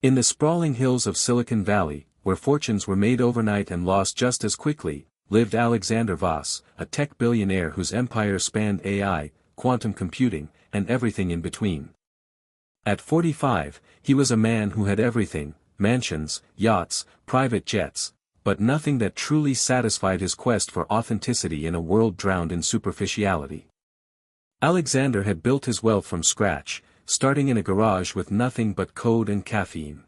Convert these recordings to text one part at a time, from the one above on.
In the sprawling hills of Silicon Valley, where fortunes were made overnight and lost just as quickly, lived Alexander Voss, a tech billionaire whose empire spanned AI, quantum computing, and everything in between. At 45, he was a man who had everything: mansions, yachts, private jets, but nothing that truly satisfied his quest for authenticity in a world drowned in superficiality. Alexander had built his wealth from scratch, starting in a garage with nothing but code and caffeine.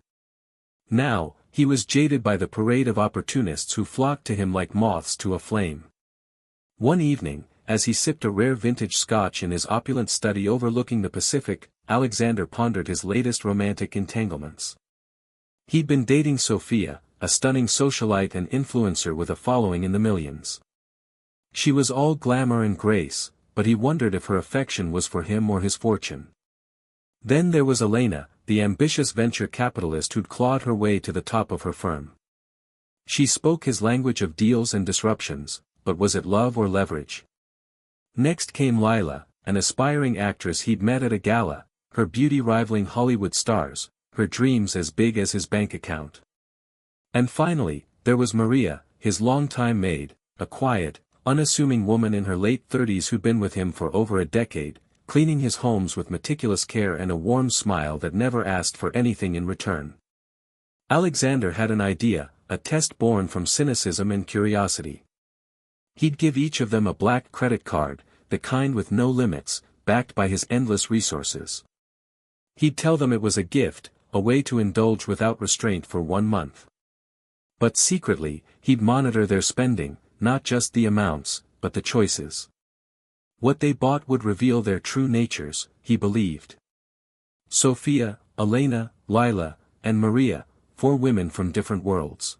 Now, he was jaded by the parade of opportunists who flocked to him like moths to a flame. One evening, as he sipped a rare vintage scotch in his opulent study overlooking the Pacific, Alexander pondered his latest romantic entanglements. He'd been dating Sophia, a stunning socialite and influencer with a following in the millions. She was all glamour and grace, but he wondered if her affection was for him or his fortune. Then there was Elena, the ambitious venture capitalist who'd clawed her way to the top of her firm. She spoke his language of deals and disruptions, but was it love or leverage? Next came Lila, an aspiring actress he'd met at a gala, her beauty rivaling Hollywood stars, her dreams as big as his bank account. And finally, there was Maria, his longtime maid, a quiet, unassuming woman in her late 30s who'd been with him for over a decade, cleaning his homes with meticulous care and a warm smile that never asked for anything in return. Alexander had an idea, a test born from cynicism and curiosity. He'd give each of them a black credit card, the kind with no limits, backed by his endless resources. He'd tell them it was a gift, a way to indulge without restraint for 1 month. But secretly, he'd monitor their spending, not just the amounts, but the choices. What they bought would reveal their true natures, he believed. Sophia, Elena, Lila, and Maria, 4 women from different worlds.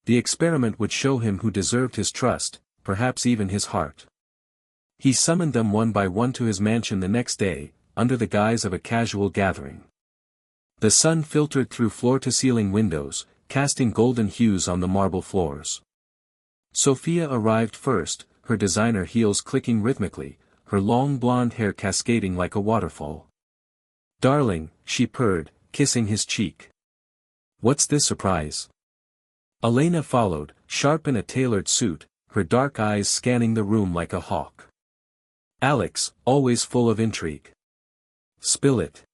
The experiment would show him who deserved his trust, perhaps even his heart. He summoned them one by one to his mansion the next day, under the guise of a casual gathering. The sun filtered through floor-to-ceiling windows, casting golden hues on the marble floors. Sophia arrived first, her designer heels clicking rhythmically, her long blonde hair cascading like a waterfall. "Darling," she purred, kissing his cheek. "What's this surprise?" Elena followed, sharp in a tailored suit, her dark eyes scanning the room like a hawk. "Alex, always full of intrigue. Spill it."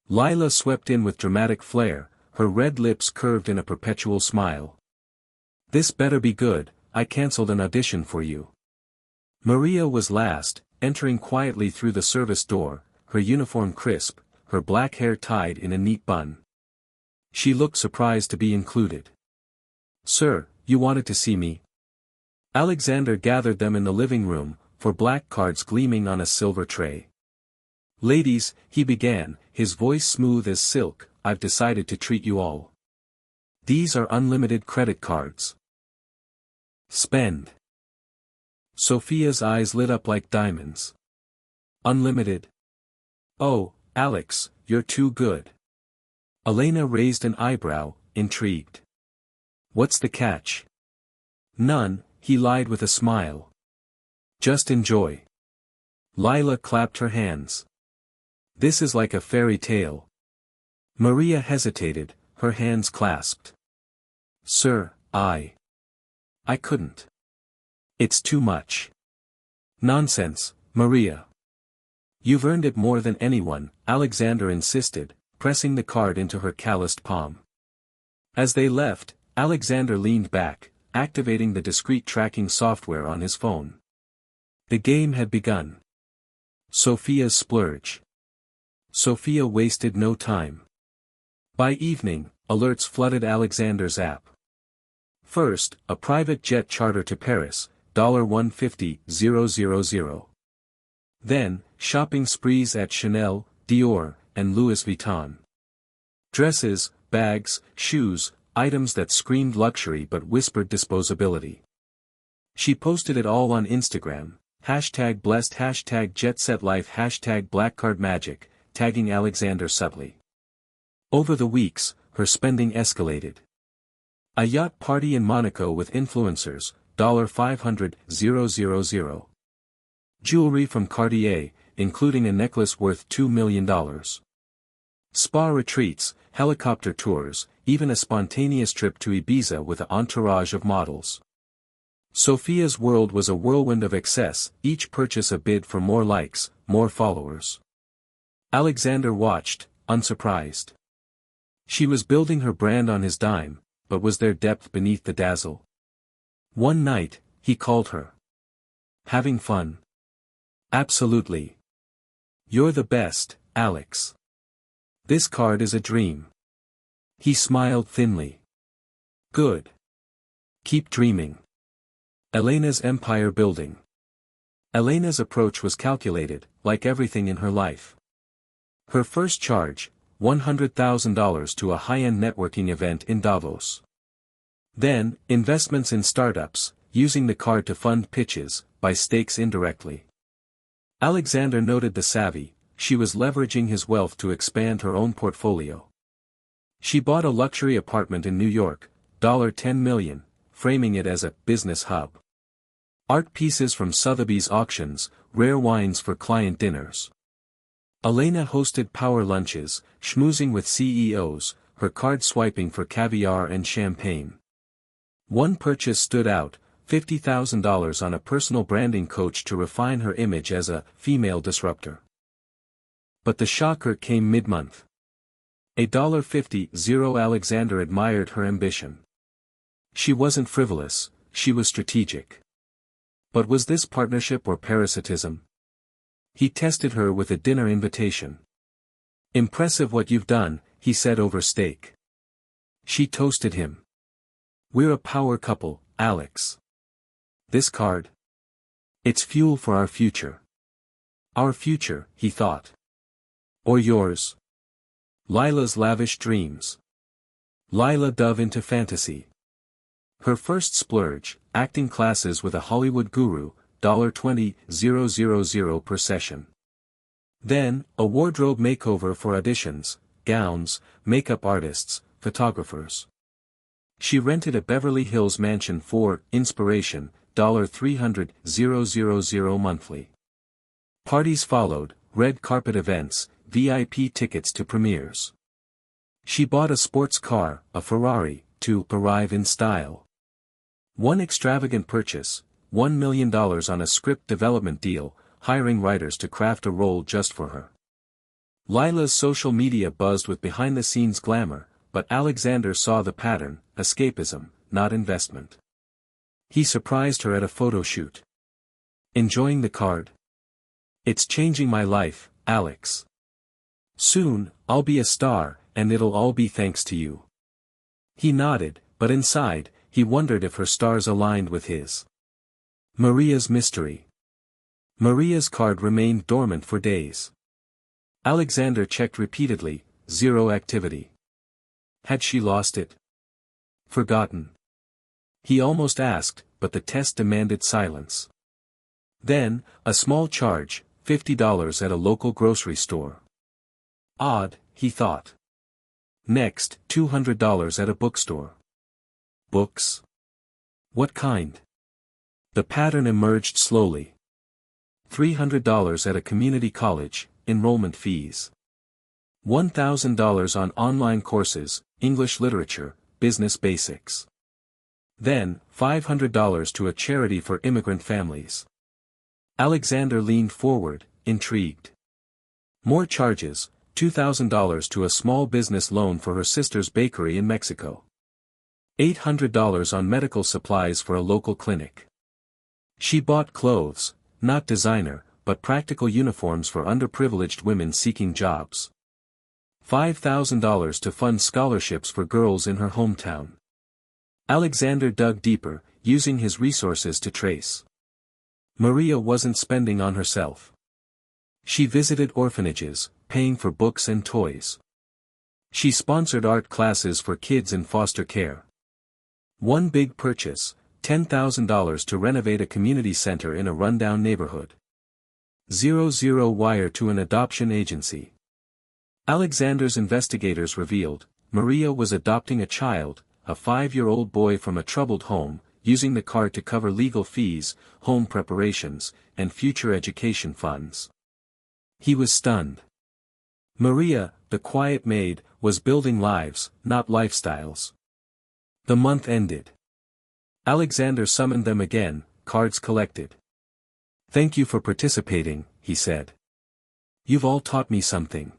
Lila swept in with dramatic flair, her red lips curved in a perpetual smile. "This better be good, I cancelled an audition for you." Maria was last, entering quietly through the service door, her uniform crisp, her black hair tied in a neat bun. She looked surprised to be included. "Sir, you wanted to see me?" Alexander gathered them in the living room, for black cards gleaming on a silver tray. "Ladies," he began, his voice smooth as silk, "I've decided to treat you all. These are unlimited credit cards. Spend." Sophia's eyes lit up like diamonds. "Unlimited? Oh, Alex, you're too good." Elena raised an eyebrow, intrigued. "What's the catch?" "None," he lied with a smile. "Just enjoy." Lila clapped her hands. "This is like a fairy tale." Maria hesitated, her hands clasped. "Sir, I couldn't. It's too much." "Nonsense, Maria. You've earned it more than anyone," Alexander insisted, pressing the card into her calloused palm. As they left, Alexander leaned back, activating the discreet tracking software on his phone. The game had begun. Sophia's splurge. Sophia wasted no time. By evening, alerts flooded Alexander's app. First, a private jet charter to Paris, $150,000. Then, shopping sprees at Chanel, Dior, and Louis Vuitton. Dresses, bags, shoes, items that screamed luxury but whispered disposability. She posted it all on Instagram, #blessed, #jetsetlife, #blackcardmagic, tagging Alexander subtly. Over the weeks, her spending escalated. A yacht party in Monaco with influencers, $500,000. Jewelry from Cartier, including a necklace worth $2 million. Spa retreats, helicopter tours, even a spontaneous trip to Ibiza with an entourage of models. Sophia's world was a whirlwind of excess, each purchase a bid for more likes, more followers. Alexander watched, unsurprised. She was building her brand on his dime, but was there depth beneath the dazzle? One night, he called her. Having fun? Absolutely. You're the best, Alex. This card is a dream. He smiled thinly. Good. Keep dreaming. Elena's empire building. Elena's approach was calculated, like everything in her life. Her first charge, $100,000 to a high-end networking event in Davos. Then, investments in startups, using the card to fund pitches, by stakes indirectly. Alexander noted the savvy, she was leveraging his wealth to expand her own portfolio. She bought a luxury apartment in New York, $10 million, framing it as a business hub. Art pieces from Sotheby's auctions, rare wines for client dinners. Elena hosted power lunches, schmoozing with CEOs, her card swiping for caviar and champagne. One purchase stood out, $50,000 on a personal branding coach to refine her image as a female disruptor. But the shocker came mid-month. $50,000. Alexander admired her ambition. She wasn't frivolous, she was strategic. But was this partnership or parasitism? He tested her with a dinner invitation. Impressive what you've done, he said over steak. She toasted him. We're a power couple, Alex. This card? It's fuel for our future. Our future, he thought. Or yours. Lila's lavish dreams. Lila dove into fantasy. Her first splurge, acting classes with a Hollywood guru, $20,000 per session. Then, a wardrobe makeover for auditions, gowns, makeup artists, photographers. She rented a Beverly Hills mansion for inspiration, $300,000 monthly. Parties followed, red carpet events, VIP tickets to premieres. She bought a sports car, a Ferrari, to arrive in style. One extravagant purchase, $1 million on a script development deal, hiring writers to craft a role just for her. Lila's social media buzzed with behind-the-scenes glamour, but Alexander saw the pattern, escapism, not investment. He surprised her at a photo shoot. Enjoying the card? It's changing my life, Alex. Soon, I'll be a star, and it'll all be thanks to you. He nodded, but inside, he wondered if her stars aligned with his. Maria's mystery. Maria's card remained dormant for days. Alexander checked repeatedly, zero activity. Had she lost it? Forgotten? He almost asked, but the test demanded silence. Then, a small charge, $50 at a local grocery store. Odd, he thought. Next, $200 at a bookstore. Books? What kind? The pattern emerged slowly. $300 at a community college, enrollment fees. $1,000 on online courses, English literature, business basics. Then, $500 to a charity for immigrant families. Alexander leaned forward, intrigued. More charges, $2,000 to a small business loan for her sister's bakery in Mexico. $800 on medical supplies for a local clinic. She bought clothes, not designer, but practical uniforms for underprivileged women seeking jobs. $5,000 to fund scholarships for girls in her hometown. Alexander dug deeper, using his resources to trace. Maria wasn't spending on herself. She visited orphanages, paying for books and toys. She sponsored art classes for kids in foster care. One big purchase, $10,000 to renovate a community center in a rundown neighborhood. 00 wire to an adoption agency. Alexander's investigators revealed, Maria was adopting a child, a 5-year-old boy from a troubled home, using the card to cover legal fees, home preparations, and future education funds. He was stunned. Maria, the quiet maid, was building lives, not lifestyles. The month ended. Alexander summoned them again, cards collected. "Thank you for participating," he said. "You've all taught me something."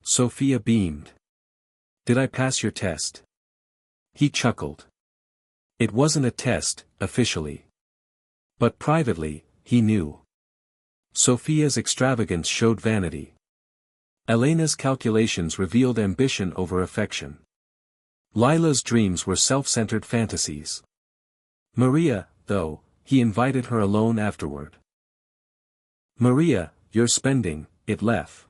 Sophia beamed. "Did I pass your test?" He chuckled. It wasn't a test, officially. But privately, he knew. Sophia's extravagance showed vanity. Elena's calculations revealed ambition over affection. Lila's dreams were self-centered fantasies. Maria, though, he invited her alone afterward. "Maria, you're spending it left."